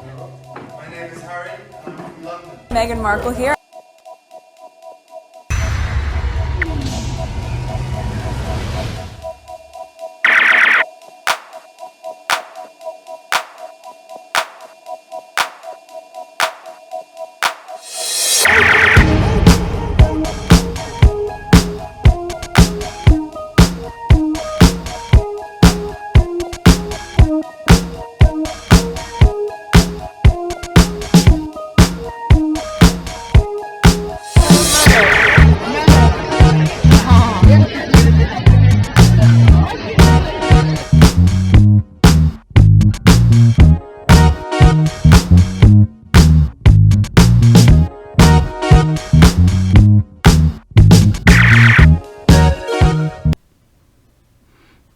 My name is Harry, and I'm from London. Meghan Markle here.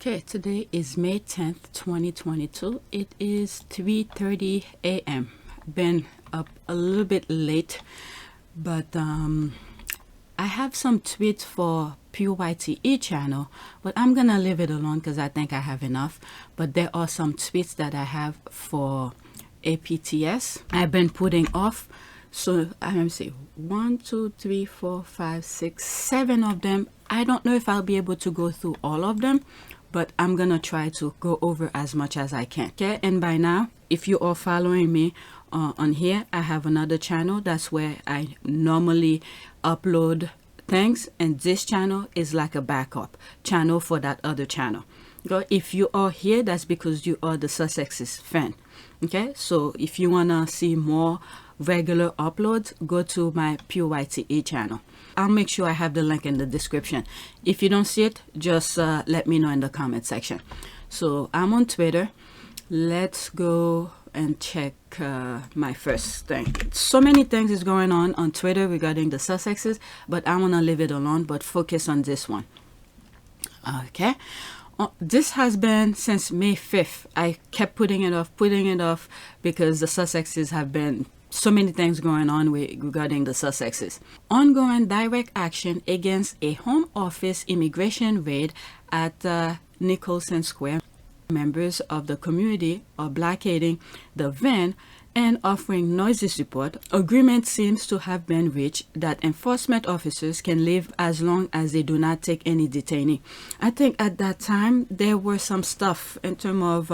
Okay, today is May 10th, 2022. It is 3:30 a.m. Been up a little bit late, but I have some tweets for PYTE channel, but I'm gonna leave it alone because I think I have enough. But there are some tweets that I have for APTS I've been putting off. So let me see, 1, 2, 3, 4, 5, 6, 7 of them. I don't know if I'll be able to go through all of them, but I'm gonna try to go over as much as I can. Okay, and by now, if you are following me on here, I have another channel. That's where I normally upload things, and this channel is like a backup channel for that other channel. Okay, if you are here, that's because you are the Sussex's fan. Okay, so if you wanna see more regular uploads, go to my PYTE channel. I'll make sure I have the link in the description. If you don't see it, just let me know in the comment section. So I'm on Twitter. Let's go and check my first thing. So many things is going on Twitter regarding the Sussexes, but I'm gonna leave it alone, but focus on this one. Okay, this has been since May 5th. I kept putting it off because the Sussexes have been so many things going on regarding the Sussexes. Ongoing direct action against a Home Office immigration raid at Nicolson Square. Members of the community are blockading the van and offering noisy support. Agreement seems to have been reached that enforcement officers can leave as long as they do not take any detainee. I think at that time there were some stuff in terms of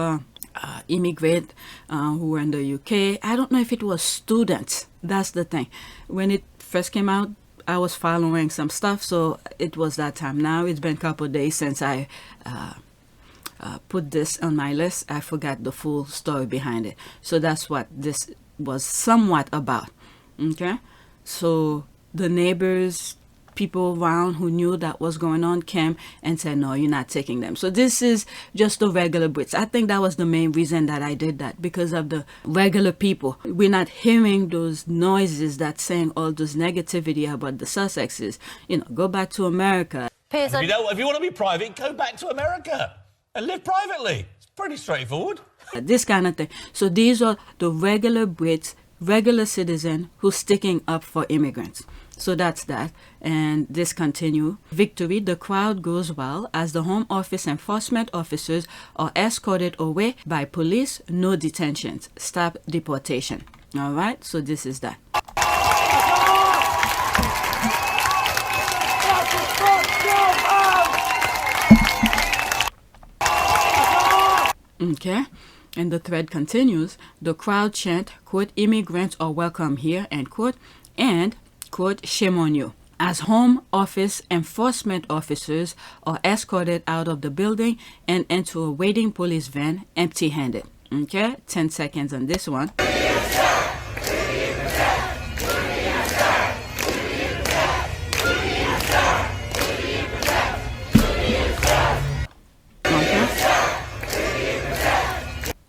immigrant who were in the UK. I don't know if it was students. That's the thing. When it first came out, I was following some stuff, so it was that time. Now it's been a couple of days since I put this on my list. I forgot the full story behind it. So that's what this was somewhat about. Okay, so the neighbors, people around who knew that was going on, came and said, no, you're not taking them. So this is just the regular Brits. I think that was the main reason that I did that, because of the regular people. We're not hearing those noises that's saying all this negativity about the Sussexes. You know, go back to America. If you want to be private, go back to America and live privately. It's pretty straightforward. This kind of thing. So these are the regular Brits, regular citizen who's sticking up for immigrants. So that's that. And this continue. Victory, the crowd goes well as the Home Office enforcement officers are escorted away by police. No detentions. Stop deportation. All right. So this is that. Okay. And the thread continues. The crowd chant, quote, immigrants are welcome here, end quote, and quote, shame on you, as Home Office enforcement officers are escorted out of the building and into a waiting police van empty-handed. Okay, 10 seconds on this one.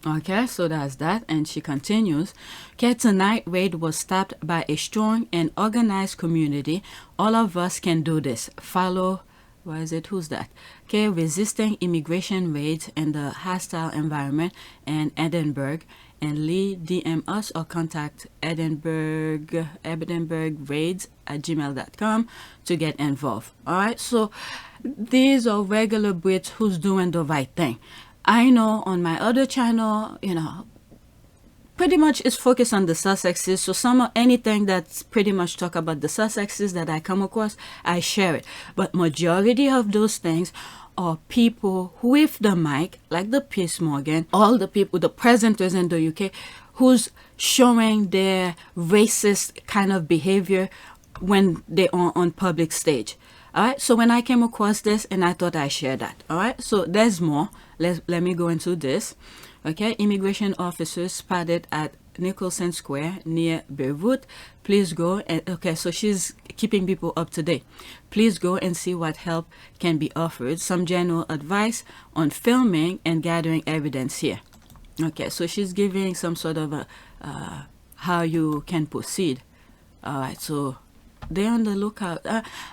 Okay, so that's that. And she continues. Okay, tonight raid was stopped by a strong and organized community. All of us can do this. Follow, what is it? Who's that? Okay, resisting immigration raids in the hostile environment in Edinburgh. And Lee, DM us or contact edinburghraids@gmail.com to get involved. All right, so these are regular Brits who's doing the right thing. I know on my other channel, you know, pretty much is focused on the Sussexes. So anything that's pretty much talk about the Sussexes that I come across, I share it. But majority of those things are people with the mic, like the Piers Morgan, all the people, the presenters in the UK, who's showing their racist kind of behavior when they are on public stage. All right, so when I came across this, and I thought I'd share that. All right, so there's more. Let me go into this. Okay, immigration officers spotted at Nicolson Square near Beirut. Please go and, okay, so she's keeping people up to date. Please go and see what help can be offered. Some general advice on filming and gathering evidence here. Okay, so she's giving some sort of how you can proceed. All right, so they're on the lookout.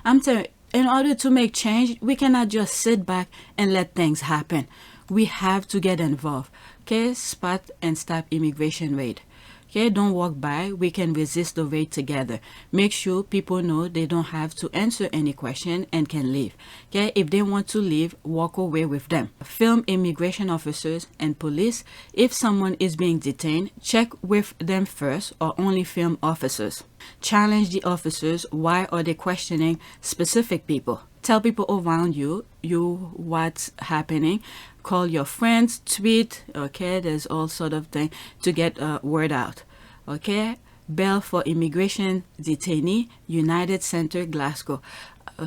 I'm telling you, in order to make change, we cannot just sit back and let things happen. We have to get involved. Okay, spot and stop immigration raid. Okay, don't walk by. We can resist the raid together. Make sure people know they don't have to answer any question and can leave. Okay, if they want to leave, walk away with them. Film immigration officers and police. If someone is being detained, check with them first or only film officers. Challenge the officers. Why are they questioning specific people? Tell people around you what's happening. Call your friends, tweet. Okay, there's all sort of thing to get word out. Okay, bail for immigration detainee, United Center, Glasgow.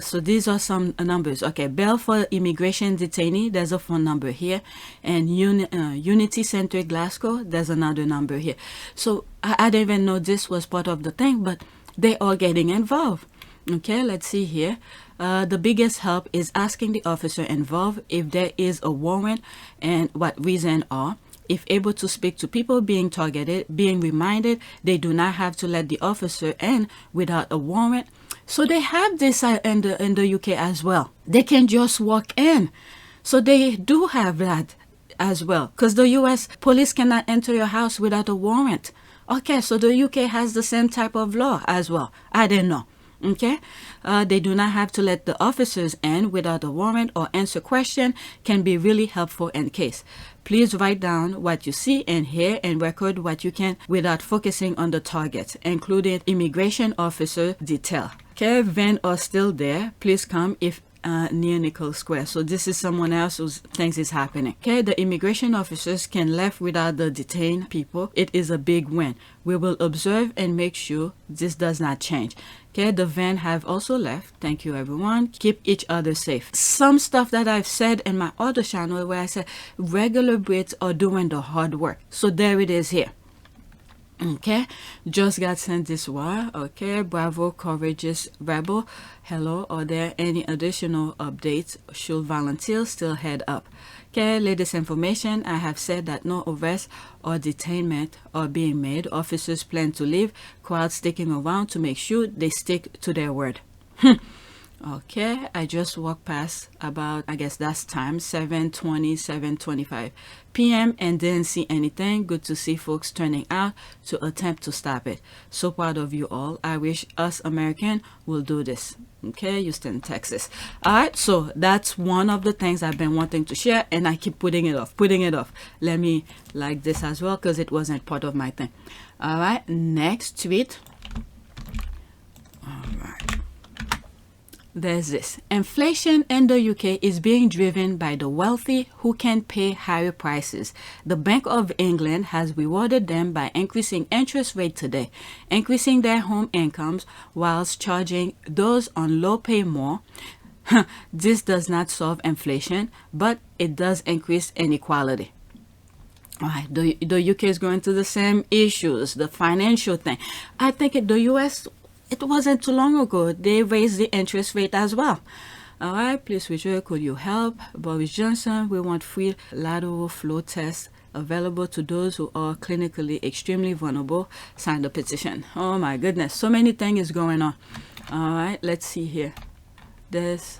So these are some numbers. Okay, bail for immigration detainee, there's a phone number here, and Unity Center, Glasgow, there's another number here. So I didn't even know this was part of the thing, but they are getting involved. Okay, let's see here. The biggest help is asking the officer involved if there is a warrant and what reason are. If able to speak to people being targeted, being reminded they do not have to let the officer in without a warrant. So they have this in the UK as well. They can just walk in. So they do have that as well. Because the US police cannot enter your house without a warrant. Okay, so the UK has the same type of law as well. I didn't know. Okay, they do not have to let the officers in without a warrant or answer question can be really helpful in case. Please write down what you see and hear and record what you can without focusing on the target, including immigration officer detail. Okay, van are still there. Please come if near Nicolson Square. So this is someone else who thinks is happening. Okay, the immigration officers can left without the detained people. It is a big win. We will observe and make sure this does not change. Okay, the van have also left. Thank you, everyone. Keep each other safe. Some stuff that I've said in my other channel where I said regular Brits are doing the hard work. So there it is here. Okay, just got sent this wire. Okay, bravo, courageous rebel. Hello, are there any additional updates? Should volunteers still head up? Okay, latest information. I have said that no arrest or detainment are being made. Officers plan to leave. Crowd sticking around to make sure they stick to their word. Okay, I just walked past about, I guess that's time, 7:20, 7:25 p.m. and didn't see anything. Good to see folks turning out to attempt to stop it. So proud of you all. I wish us American will do this. Okay, Houston, Texas. All right, so that's one of the things I've been wanting to share, and I keep putting it off. Let me like this as well because it wasn't part of my thing. All right, next tweet. All right. There's this. Inflation in the UK is being driven by the wealthy who can pay higher prices. The Bank of England has rewarded them by increasing interest rate today, increasing their home incomes whilst charging those on low pay more. This does not solve inflation, but it does increase inequality. All right, the UK is going through the same issues, the financial thing. I think the US, it wasn't too long ago, they raised the interest rate as well. All right, please, Richard, could you help? Boris Johnson, we want free lateral flow tests available to those who are clinically extremely vulnerable. Sign the petition. Oh my goodness, so many things going on. All right, let's see here. There's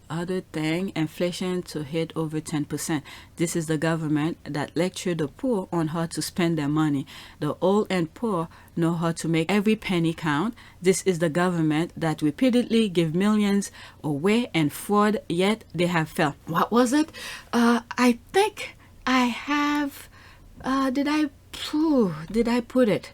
other thing, inflation to hit over 10%. This is the government that lectured the poor on how to spend their money. The old and poor know how to make every penny count. This is the government that repeatedly give millions away and fraud, yet they have failed. What was it? I think I have, did I did I put it?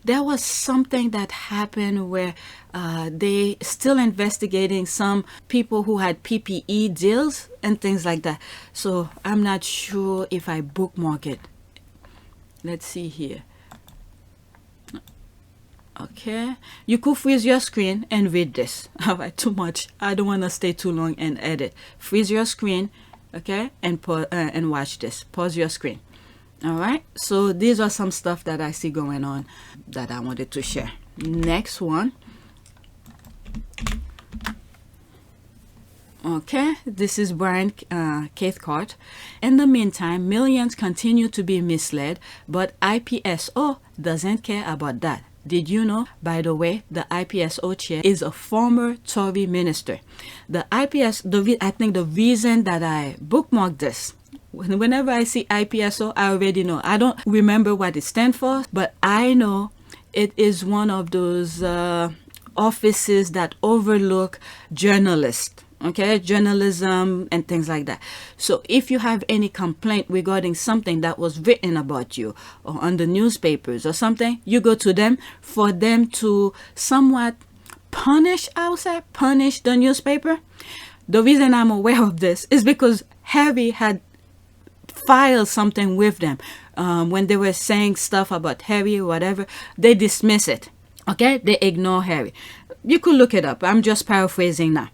There was something that happened where they still investigating some people who had PPE deals and things like that. So I'm not sure if I bookmark it. Let's see here. Okay, you could freeze your screen and read this. All right, too much. I don't want to stay too long and edit. Freeze your screen, okay, and watch this. Pause your screen. All right, so these are some stuff that I see going on that I wanted to share. Next one. Okay, this is Brian Cathcart. In the meantime, millions continue to be misled, but IPSO doesn't care about that. Did you know, by the way, the IPSO chair is a former Tory minister. The I think the reason that I bookmarked this, whenever I see IPSO, I already know. I don't remember what it stands for, but I know it is one of those offices that overlook journalists. Okay, journalism and things like that. So if you have any complaint regarding something that was written about you or on the newspapers or something, you go to them for them to somewhat punish the newspaper. The reason I'm aware of this is because Harry had filed something with them. When they were saying stuff about Harry or whatever, they dismiss it. Okay, they ignore Harry. You could look it up. I'm just paraphrasing now.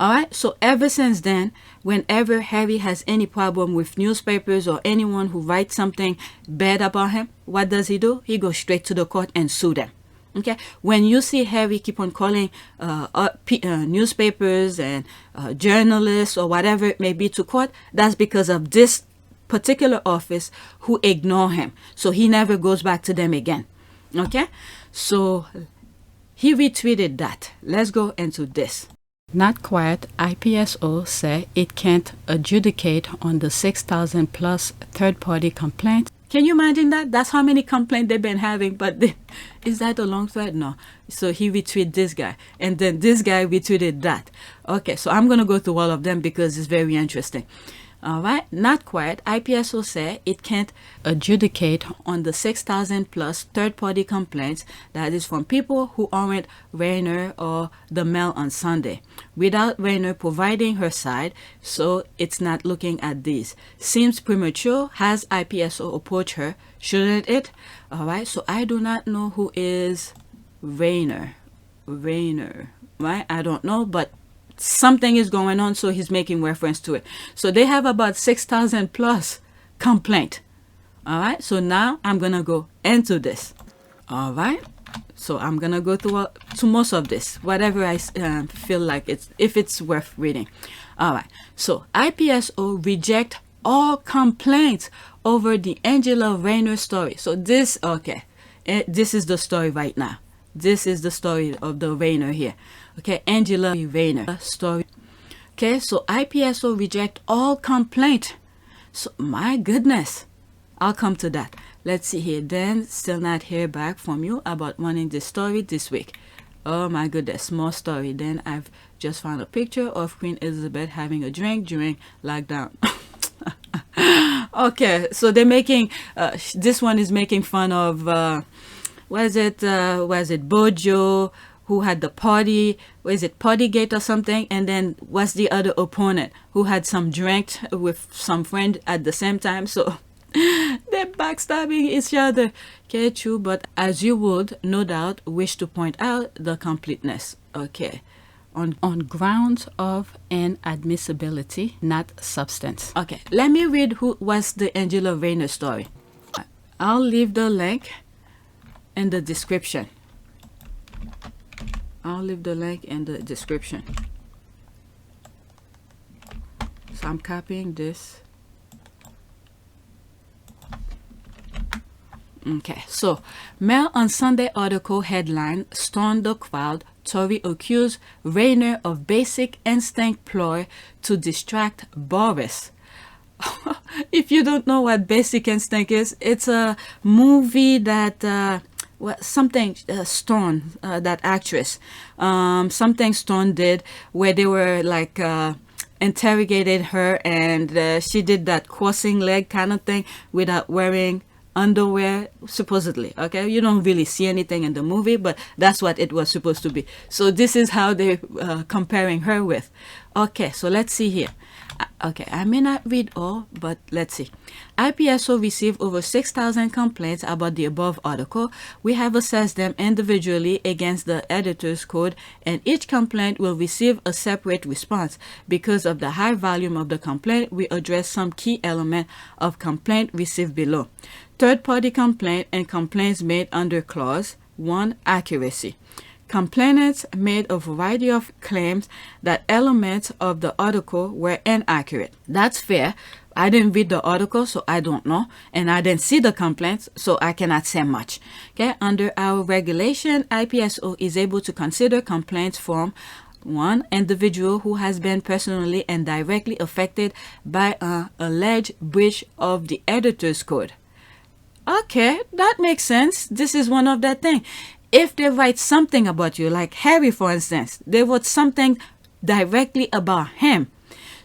All right, so ever since then, whenever Harry has any problem with newspapers or anyone who writes something bad about him, what does he do? He goes straight to the court and sue them. Okay, when you see Harry keep on calling newspapers and journalists or whatever it may be to court, that's because of this particular office who ignore him. So he never goes back to them again. Okay, so he retweeted that. Let's go into this. Not quiet, IPSO say it can't adjudicate on the 6,000 plus third-party complaints. Can you imagine that? That's how many complaints they've been having. But is that a long thread? No. So he retweeted this guy. And then this guy retweeted that. Okay, so I'm going to go through all of them because it's very interesting. All right, not quiet. IPSO say it can't adjudicate on the 6,000 plus third-party complaints that is from people who aren't Rayner or the Mail on Sunday, without Rayner providing her side, so it's not looking at these. Seems premature. Has IPSO approached her? Shouldn't it? All right, so I do not know who is Rayner, right? I don't know, but something is going on, so he's making reference to it. So they have about 6,000 plus complaint. All right, so now I'm gonna go into this. All right, so I'm gonna go through to most of this, whatever I feel like if it's worth reading. All right, so IPSO reject all complaints over the Angela Rayner story. So this, okay, this is the story right now. This is the story of the Rayner here. Okay, Angela Rayner story. Okay, so IPSO reject all complaint. So my goodness, I'll come to that. Let's see here. Then still not hear back from you about wanting this story this week. Oh my goodness, more story. Then I've just found a picture of Queen Elizabeth having a drink during lockdown. Okay, so they're making this one is making fun of was it Bojo, who had the party, was it Partygate or something? And then what's the other opponent who had some drink with some friend at the same time? So they're backstabbing each other. Okay, true, but as you would no doubt wish to point out the completeness. Okay, on grounds of inadmissibility, not substance. Okay, let me read who was the Angela Rayner story. I'll leave the link in the description. I'll leave the link in the description. So I'm copying this. Okay, so Mail on Sunday article headline, Storm the crowd, Tory accuse Rayner of Basic Instinct ploy to distract Boris. If you don't know what Basic Instinct is, it's a movie that Stone, that actress, something Stone did where they were like interrogated her, and she did that crossing leg kind of thing without wearing underwear, supposedly. Okay, you don't really see anything in the movie, but that's what it was supposed to be. So this is how they comparing her with. Okay, so let's see here. Okay, I may not read all, but let's see. IPSO received over 6,000 complaints about the above article. We have assessed them individually against the editor's code, and each complaint will receive a separate response. Because of the high volume of the complaint, we address some key element of complaint received below. Third-party complaint and complaints made under clause 1. Accuracy. Complainants made a variety of claims that elements of the article were inaccurate. That's fair. I didn't read the article, so I don't know. And I didn't see the complaints, so I cannot say much. Okay, under our regulation, IPSO is able to consider complaints from 1. Individual who has been personally and directly affected by an alleged breach of the editor's code. Okay, that makes sense. This is one of that thing. If they write something about you, like Harry, for instance, they wrote something directly about him.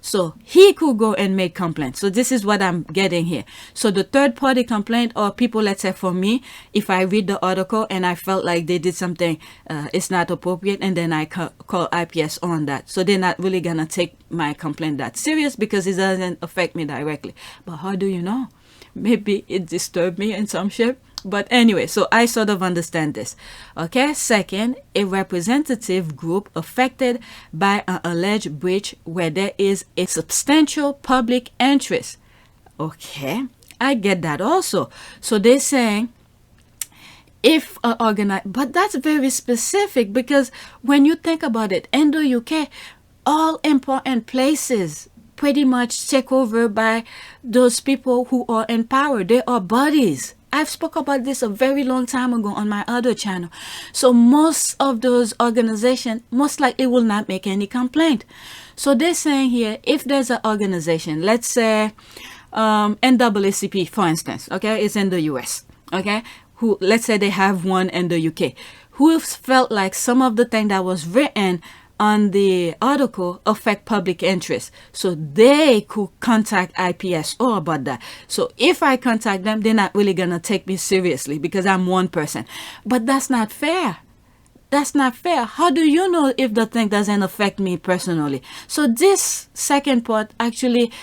So he could go and make complaints. So this is what I'm getting here. So the third party complaint, or people, let's say for me, if I read the article and I felt like they did something, it's not appropriate, and then I call IPS on that. So they're not really going to take my complaint that serious because it doesn't affect me directly. But how do you know? Maybe it disturbed me in some shape. But anyway, so I sort of understand this. Okay, second, a representative group affected by an alleged breach where there is a substantial public interest. Okay, I get that also. So they're saying if but that's very specific, because when you think about it, in the UK, all important places pretty much take over by those people who are in power. They are bodies. I've spoke about this a very long time ago on my other channel. So most of those organizations most likely will not make any complaint. So they're saying here, if there's an organization, let's say NAACP, for instance, okay, it's in the US, okay, who, let's say they have one in the UK, who felt like some of the thing that was written on the article affect public interest. So they could contact IPSO about that. So if I contact them, they're not really going to take me seriously because I'm one person. But that's not fair. That's not fair. How do you know if the thing doesn't affect me personally? So this second part actually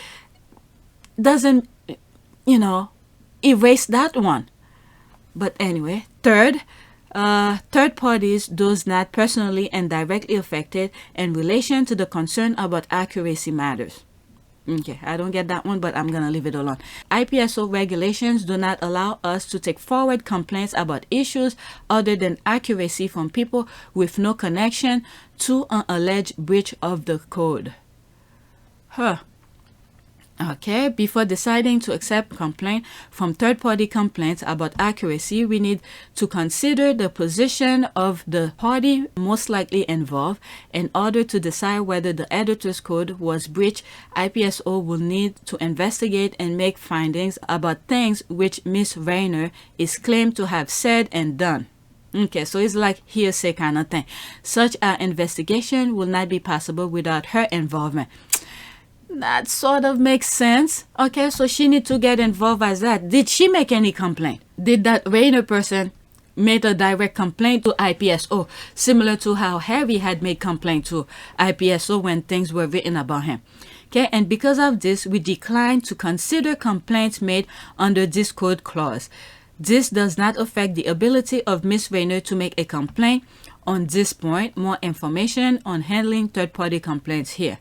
doesn't, erase that one. But anyway, third parties, those not personally and directly affected in relation to the concern about accuracy matters. Okay, I don't get that one, but I'm going to leave it alone. IPSO regulations do not allow us to take forward complaints about issues other than accuracy from people with no connection to an alleged breach of the code. Okay, before deciding to accept complaint from third-party complaints about accuracy, we need to consider the position of the party most likely involved. In order to decide whether the editor's code was breached, IPSO will need to investigate and make findings about things which Ms. Rayner is claimed to have said and done. Okay, so it's like hearsay kind of thing. Such an investigation will not be possible without her involvement. That sort of makes sense. Okay, so she need to get involved as that. Did she make any complaint? Did that Rayner person made a direct complaint to IPSO, similar to how Harry had made complaint to IPSO when things were written about him? Okay, and because of this, we decline to consider complaints made under this code clause. This does not affect the ability of Ms. Rayner to make a complaint. On this point, more information on handling third-party complaints here.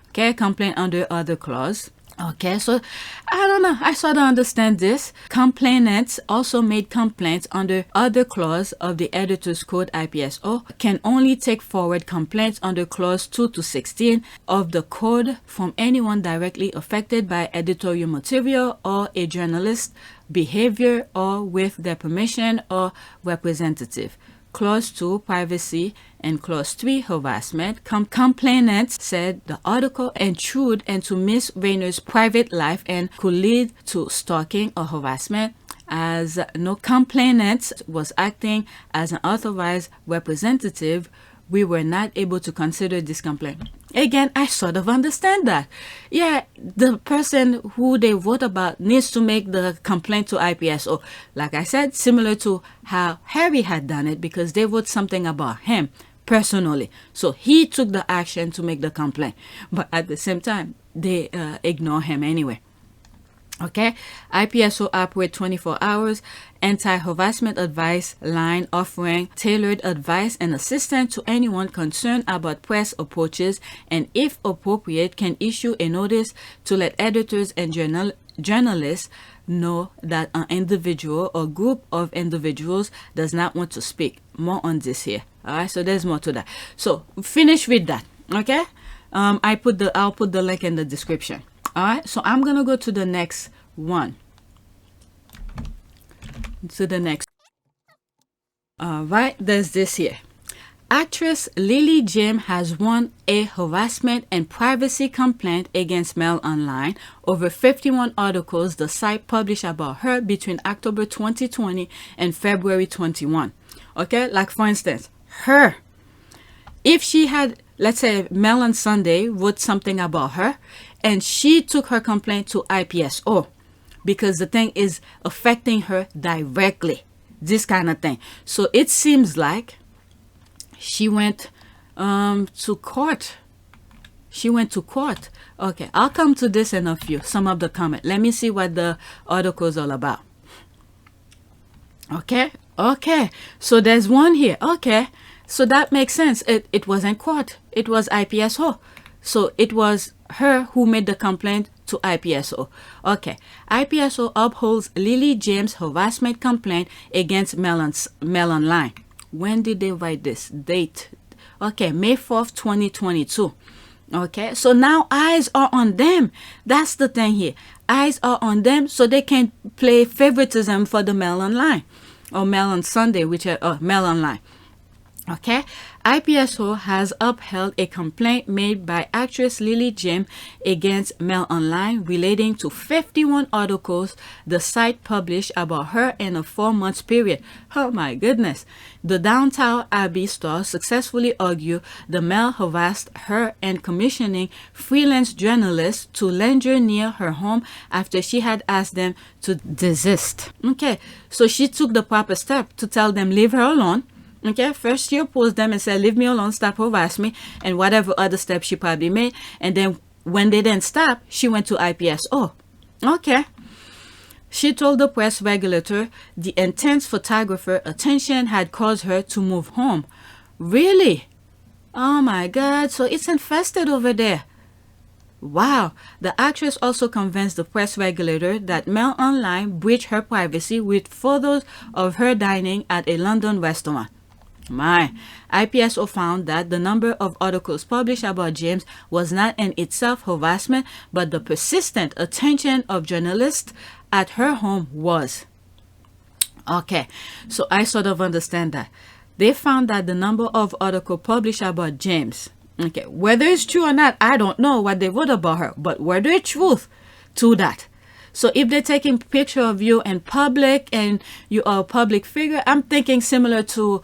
Okay, complaint under other clause. Okay, so I don't know. I sort of understand this. Complainants also made complaints under other clause of the editor's code IPSO can only take forward complaints under clause 2 to 16 of the code from anyone directly affected by editorial material or a journalist's behavior or with their permission or representative. Clause 2, privacy, and Clause 3, harassment. Complainants said the article intrude into Ms. Rayner's private life and could lead to stalking or harassment. As no complainant was acting as an authorized representative, we were not able to consider this complaint. Again, I sort of understand that. Yeah, the person who they wrote about needs to make the complaint to IPSO. Like I said, similar to how Harry had done it, because they wrote something about him personally. So he took the action to make the complaint. But at the same time, they ignore him anyway. Okay, IPSO operate 24 hours anti-harassment advice line offering tailored advice and assistance to anyone concerned about press approaches, and if appropriate can issue a notice to let editors and journalists know that an individual or group of individuals does not want to speak. More on this here. All right, so there's more to that. So finish with that. Okay, I'll put the link in the description. All right, so I'm gonna go to the next one. All right, there's this here. Actress Lily James has won a harassment and privacy complaint against Mail Online over 51 articles the site published about her between October 2020 and February 21. Okay, like for instance, her. If she had, let's say, Mail on Sunday wrote something about her, and she took her complaint to IPSO because the thing is affecting her directly, this kind of thing. So it seems like she went to court. Okay, I'll come to this in a few, some of the comment. Let me see what the article is all about. Okay, so there's one here. Okay, so that makes sense. It wasn't court, it was IPSO. So it was her who made the complaint to IPSO. Okay, IPSO upholds Lily James' harassment complaint against Mail Online. When did they write this? Date. Okay, May 4th, 2022. Okay, so now eyes are on them. That's the thing here. Eyes are on them so they can play favoritism for the Mail Online or Mail on Sunday, which are Mail Online. Okay, IPSO has upheld a complaint made by actress Lily James against Mail Online relating to 51 articles the site published about her in a 4-month period. Oh my goodness. The Downtown Abbey star successfully argued the Mail harassed her and commissioning freelance journalists to linger near her home after she had asked them to desist. Okay, so she took the proper step to tell them leave her alone. Okay, first she opposed them and said, leave me alone, stop harassing me, and whatever other steps she probably made. And then when they didn't stop, she went to IPSO. Okay. She told the press regulator the intense photographer attention had caused her to move home. Really? Oh my God, so it's infested over there. Wow. The actress also convinced the press regulator that Mail Online breached her privacy with photos of her dining at a London restaurant. My IPSO found that the number of articles published about James was not in itself harassment, but the persistent attention of journalists at her home was. Okay, so I sort of understand that. They found that the number of articles published about James, okay, whether it's true or not, I don't know what they wrote about her, but were there truth to that? So if they're taking picture of you in public and you are a public figure, I'm thinking similar to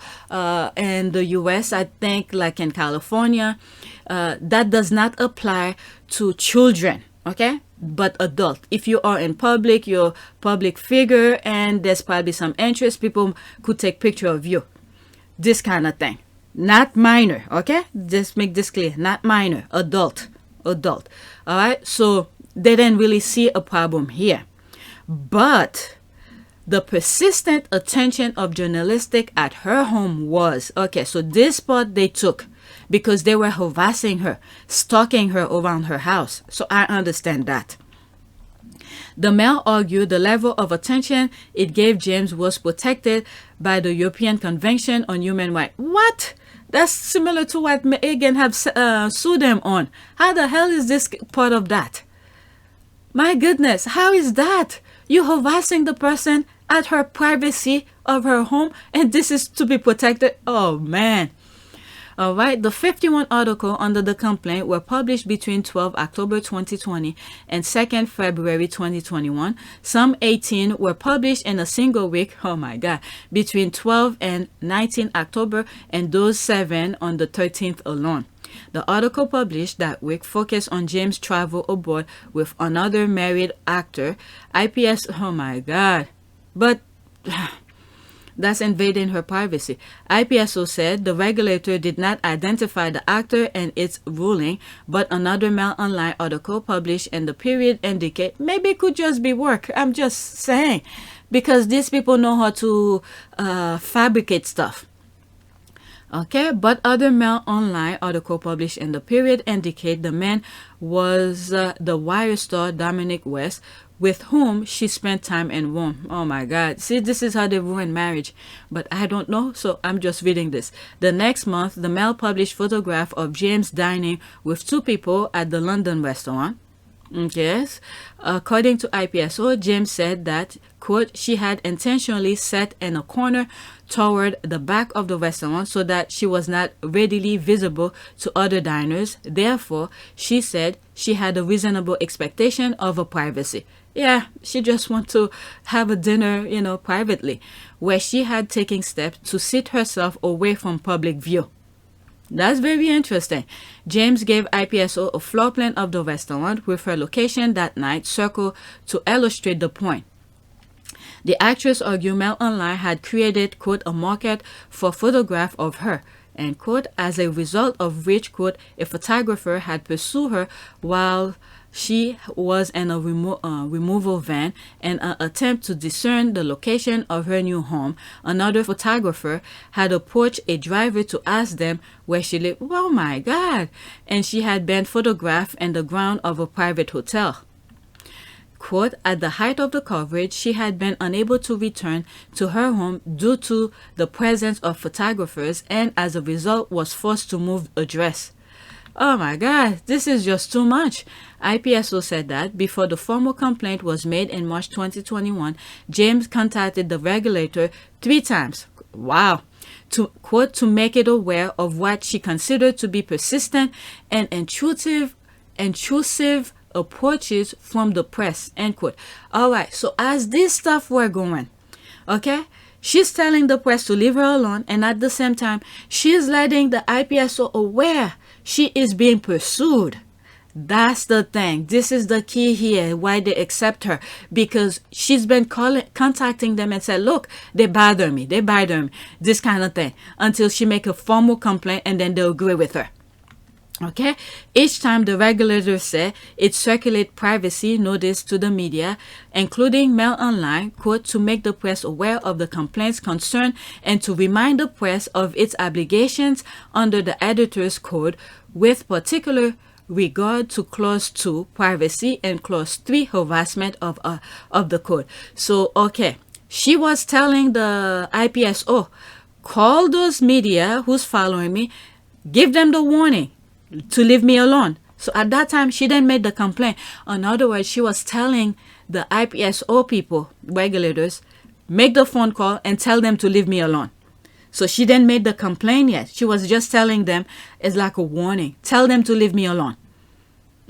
in the US, I think like in California, that does not apply to children, okay? But adult. If you are in public, you're a public figure and there's probably some interest, people could take picture of you. This kind of thing. Not minor, okay? Just make this clear. Not minor, adult. All right, so they didn't really see a problem here. But the persistent attention of journalistic at her home was, okay, so this part they took because they were harassing her, stalking her around her house. So I understand that. The Mail argued the level of attention it gave James was protected by the European Convention on Human Rights. What? That's similar to what Megan have sued them on. How the hell is this part of that? My goodness, how is that? You harassing the person at her privacy of her home, and this is to be protected? Oh, man. All right, the 51 articles under the complaint were published between 12 October 2020 and 2nd February 2021. Some 18 were published in a single week, oh my God, between 12 and 19 October, and those 7 on the 13th alone. The article published that week focused on James' travel abroad with another married actor. IPS, oh my God. But that's invading her privacy. IPSO said the regulator did not identify the actor and its ruling, but another Mail Online article published in the period indicate maybe it could just be work. I'm just saying, because these people know how to fabricate stuff. Okay, but other Mail Online article published in the period indicate the man was the Wire star Dominic West, with whom she spent time in Rome. Oh my God. See, this is how they ruin marriage. But I don't know, so I'm just reading this. The next month, the Mail published photograph of James dining with 2 people at the London restaurant. Yes. According to IPSO, James said that, quote, she had intentionally sat in a corner toward the back of the restaurant so that she was not readily visible to other diners. Therefore, she said she had a reasonable expectation of her privacy. Yeah, she just want to have a dinner, privately, where she had taken steps to sit herself away from public view. That's very interesting. James gave IPSO a floor plan of the restaurant with her location that night circled to illustrate the point. The actress argued Mail Online had created, quote, a market for photograph of her, end quote, as a result of which, quote, a photographer had pursued her while she was in a removal van in an attempt to discern the location of her new home. Another photographer had approached a driver to ask them where she lived. Oh my God! And she had been photographed in the ground of a private hotel. Quote, at the height of the coverage, she had been unable to return to her home due to the presence of photographers and as a result was forced to move address. Oh my God, this is just too much. IPSO said that before the formal complaint was made in March 2021, James contacted the regulator 3 times. Wow. To, quote, to make it aware of what she considered to be persistent and intrusive approaches from the press, end quote. All right, so as this stuff were going, okay, she's telling the press to leave her alone, and at the same time, she's letting the IPSO aware she is being pursued. That's the thing. This is the key here, why they accept her, because she's been contacting them and said, look, they bother me, this kind of thing, until she make a formal complaint and then they'll agree with her. Okay, each time the regulator said it circulate privacy notice to the media, including Mail Online, quote, to make the press aware of the complaints concerned and to remind the press of its obligations under the editor's code, with particular regard to clause 2 privacy and clause 3 harassment of the code. So okay, she was telling the IPSO, call those media who's following me, give them the warning to leave me alone. So at that time, she didn't make the complaint. In other words, she was telling the IPSO people, regulators, make the phone call and tell them to leave me alone. So she didn't make the complaint yet. She was just telling them, it's like a warning. Tell them to leave me alone.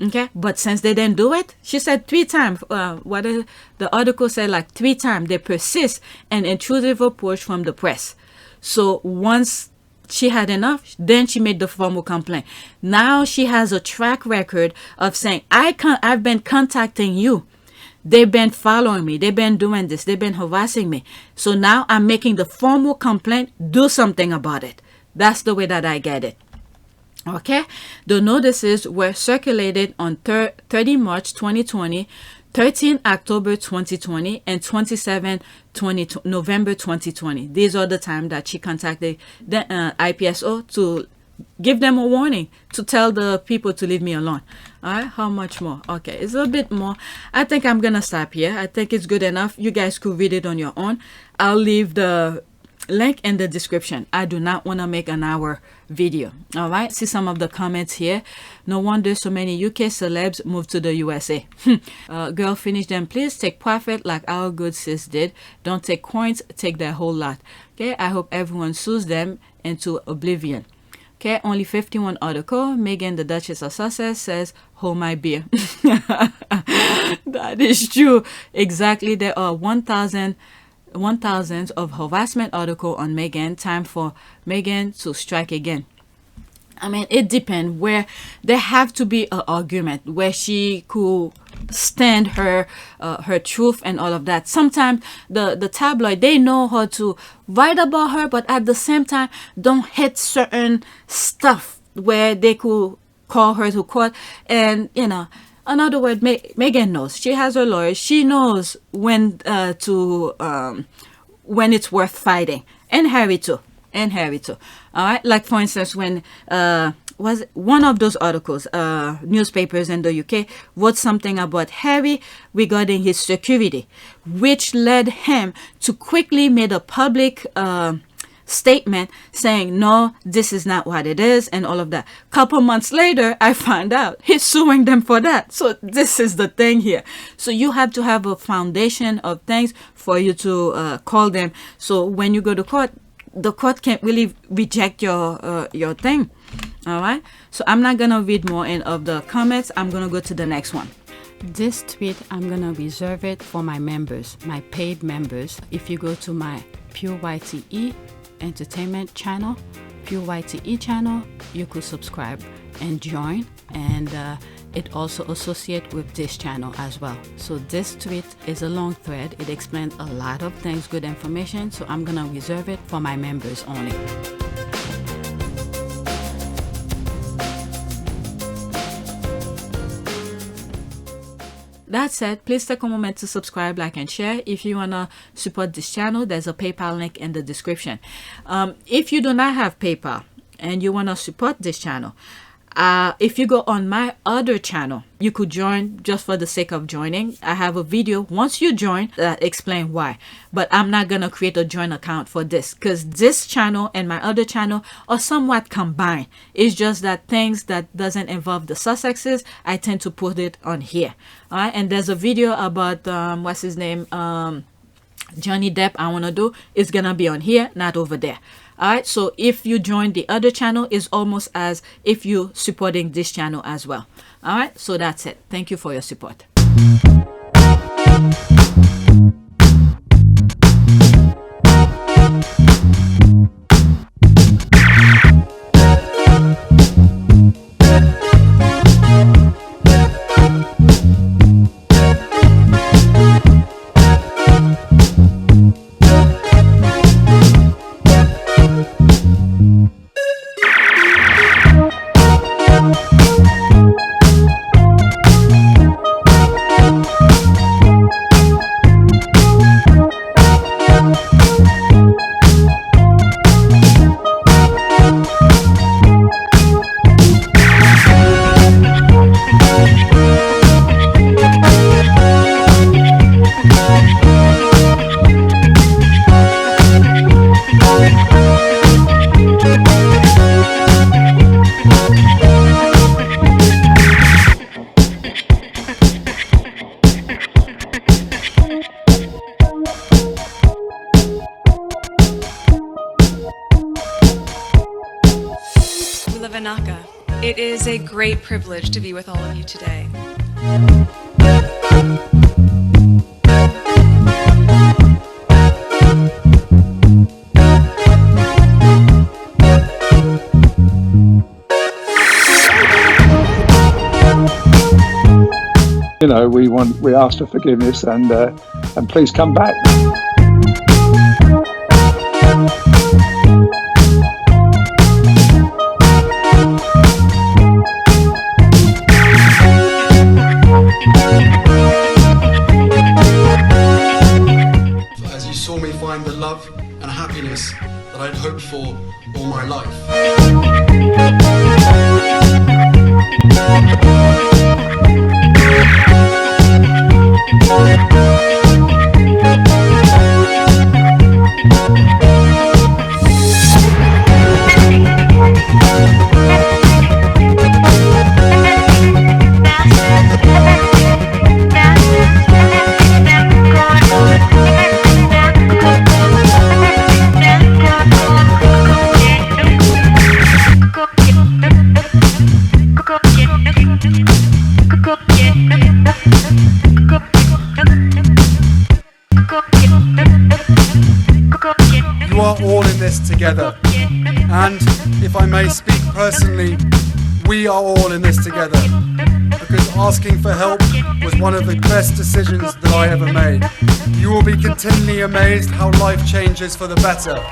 Okay, but since they didn't do it, she said 3 times. The article said like 3 times. They persist an intrusive approach from the press. So once she had enough, then she made the formal complaint. Now she has a track record of saying, I've been contacting you. They've been following me. They've been doing this. They've been harassing me. So now I'm making the formal complaint. Do something about it. That's the way that I get it. Okay. The notices were circulated on 30 March 2020, 13 October 2020, and 27 November 2020. These are the time that she contacted the IPSO to give them a warning, to tell the people to leave me alone. All right, how much more? Okay, it's a bit more. I think I'm gonna stop here. I think it's good enough. You guys could read it on your own. I'll leave the link in the description. I do not want to make an hour video. All right, see some of the comments here. No wonder so many UK celebs moved to the USA. Girl, finish them please. Take profit like our good sis did. Don't take coins, take their whole lot. Okay, I hope everyone sues them into oblivion. Okay, only 51 article. Meghan, the Duchess of Sussex, says, hold my beer. That is true. Exactly. There are 1,000 of harassment article on Meghan. Time for Meghan to strike again. I mean, it depends where there have to be an argument where she could stand her her truth and all of that. Sometimes the tabloid, they know how to write about her, but at the same time don't hit certain stuff where they could call her to court. And in other words, Megan knows. She has her lawyers. She knows when when it's worth fighting. And Harry too. All right. Like for instance, when was one of those articles, newspapers in the UK wrote something about Harry regarding his security, which led him to quickly make a public statement saying, no, this is not what it is, and all of that. Couple months later, I found out he's suing them for that. So this is the thing here. So you have to have a foundation of things for you to call them. So when you go to court, the court can't really reject your thing. All right. So I'm not gonna read more of the comments. I'm gonna go to the next one. This tweet, I'm gonna reserve it for my members, my paid members. If you go to my Pure YTE Entertainment channel, Pure YTE channel, you could subscribe and join, and it also associate with this channel as well. So this tweet is a long thread. It explains a lot of things, good information. So I'm gonna reserve it for my members only. That said, please take a moment to subscribe, like, and share. If you want to support this channel, there's a PayPal link in the description. If you do not have PayPal and you want to support this channel, if you go on my other channel, you could join just for the sake of joining. I have a video once you join that explain why, but I'm not gonna create a joint account for this because this channel and my other channel are somewhat combined. It's just that things that doesn't involve the Sussexes, I tend to put it on here. All right, and there's a video about what's his name, Johnny Depp. I want to do is gonna be on here, not over there. All right, so if you join the other channel, it's almost as if you supporting this channel as well. All right, so that's it. Thank you for your support. It is a great privilege to be with all of you today. You know, we ask for forgiveness and please come back. As you saw me find the love and happiness that I'd hoped for all my life. Go, are all in this together. And if I may speak personally, we are all in this together. Because asking for help was one of the best decisions that I ever made. You will be continually amazed how life changes for the better.